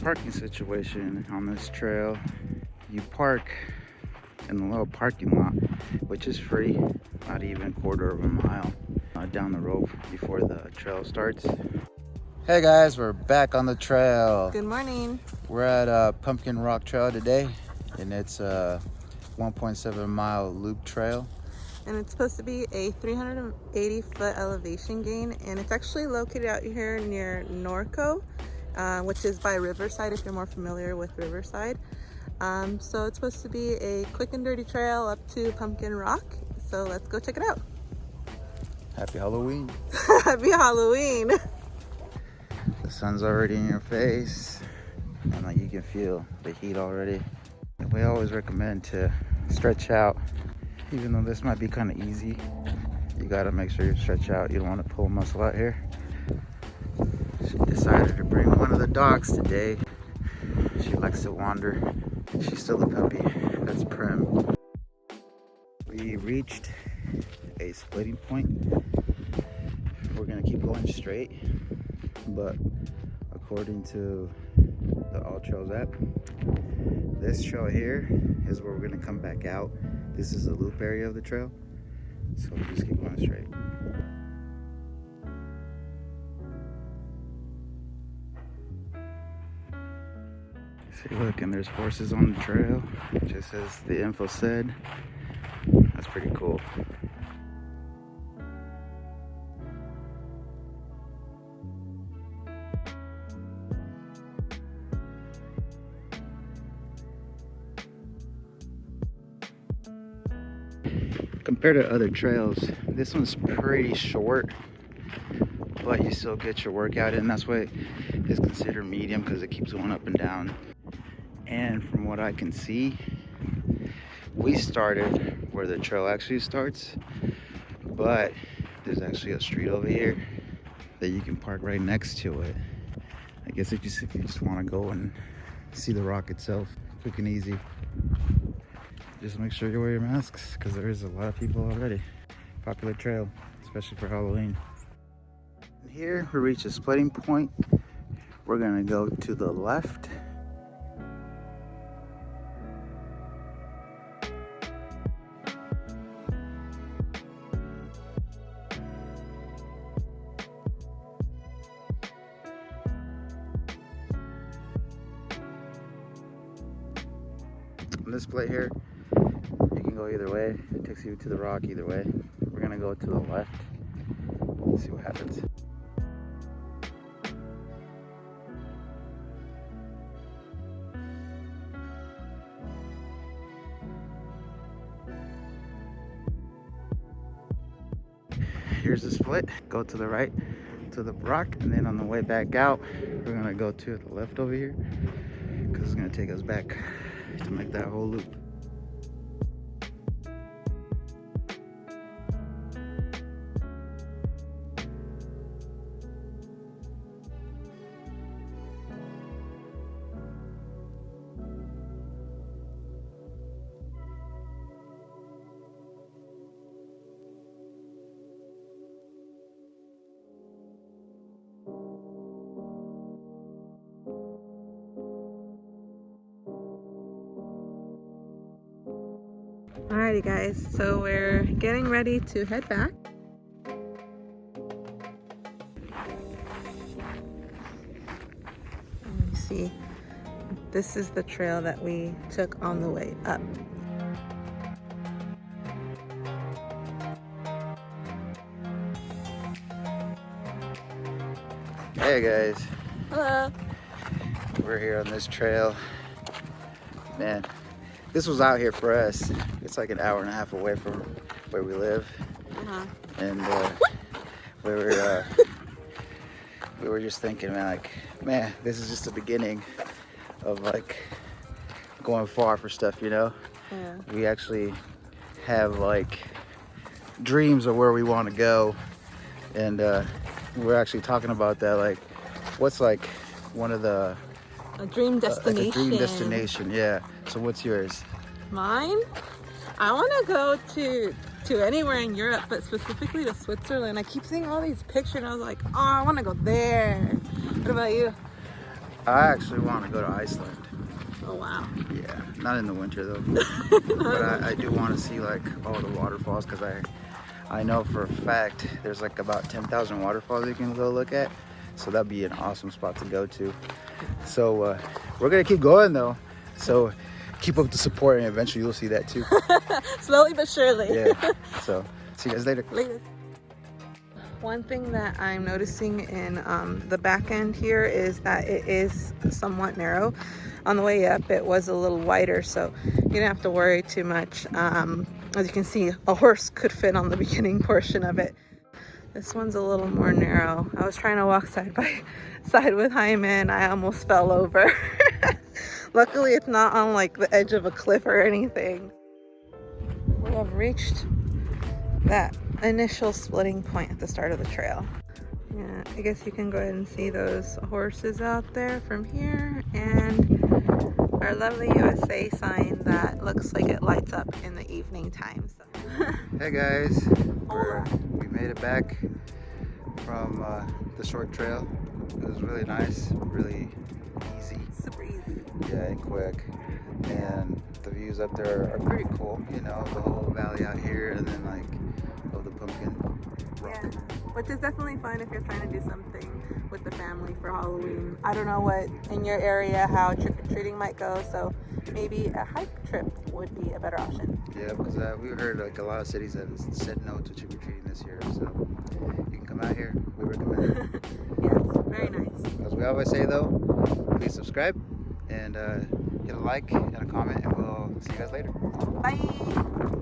parking situation on this trail. You park in the little parking lot, which is free, not even a quarter of a mile down the road before the trail starts. Hey guys, we're back on the trail. Good morning. We're at Pumpkin Rock Trail today, and it's a 1.7 mile loop trail. And it's supposed to be a 380-foot elevation gain, and it's actually located out here near Norco, which is by Riverside, if you're more familiar with Riverside. So it's supposed to be a quick and dirty trail up to Pumpkin Rock. So let's go check it out. Happy Halloween. Happy Halloween. The sun's already in your face, and like you can feel the heat already. And we always recommend to stretch out. Even though this might be kind of easy, you gotta make sure you stretch out. You don't want to pull a muscle out here. She decided to bring one of the dogs today. She likes to wander. She's still a puppy. That's Prim. We reached a splitting point. We're gonna keep going straight, but according to the All Trails app, this trail here is where we're gonna come back out. This is the loop area of the trail, so we'll just keep going straight. See, look, and there's horses on the trail, just as the info said. That's pretty cool. Compared to other trails, this one's pretty short, but you still get your workout in. That's why it's considered medium, because it keeps going up and down. And from what I can see, we started where the trail actually starts, but there's actually a street over here that you can park right next to it. I guess if you just want to go and see the rock itself, quick and easy. Just make sure you wear your masks, because there is a lot of people already. Popular trail, especially for Halloween. Here we reach a splitting point. We're gonna go to the left. On this split here, you can go either way. It takes you to the rock either way. We're gonna go to the left. Let's see what happens. Here's the split. Go to the right to the rock, and then on the way back out, we're gonna go to the left over here, because it's gonna take us back to make that whole loop. Alrighty guys, so we're getting ready to head back. You see, this is the trail that we took on the way up. Hey guys. Hello. We're here on this trail. Man, this was out here for us. It's like an hour and a half away from where we live. And we were just thinking, man, this is just the beginning of like going far for stuff, you know? Yeah. We actually have like dreams of where we want to go, and we're actually talking about that, like what's like one of the A dream destination. like a dream destination, yeah. So what's yours? Mine? I want to go to anywhere in Europe, but specifically to Switzerland. I keep seeing all these pictures and I was like, oh, I want to go there. What about you? I actually want to go to Iceland. Oh wow. Yeah, not in the winter though. But I do want to see like all the waterfalls because I know for a fact there's like about 10,000 waterfalls you can go look at. So that'd be an awesome spot to go to. So we're gonna keep going though. So keep up the support and eventually you'll see that too. Slowly but surely. Yeah. So see you guys later. Later. One thing that I'm noticing in the back end here is that it is somewhat narrow. On the way up, it was a little wider, so you didn't have to worry too much. As you can see, a horse could fit on the beginning portion of it. This one's a little more narrow. I was trying to walk side by side with Jaime and I almost fell over. Luckily, it's not on like the edge of a cliff or anything. We have reached that initial splitting point at the start of the trail. Yeah, I guess you can go ahead and see those horses out there from here, and our lovely USA sign that looks like it lights up in the evening time. So. Hey guys, we made it back from the short trail. It was really nice, really easy. Super easy. Yeah, and quick. And the views up there are pretty cool. You know, the whole valley out here, and then like of the pumpkin rock. Yeah, which is definitely fun if you're trying to do something with the family for Halloween. I don't know what in your area how trick-or-treating might go, so maybe a hike trip would be a better option. Yeah, because we heard like a lot of cities that said no to trick-or-treating this year, so you can come out here. We recommend it. Yes, very nice. As we always say though, please subscribe and hit a like and a comment, and we'll see you guys later. Bye.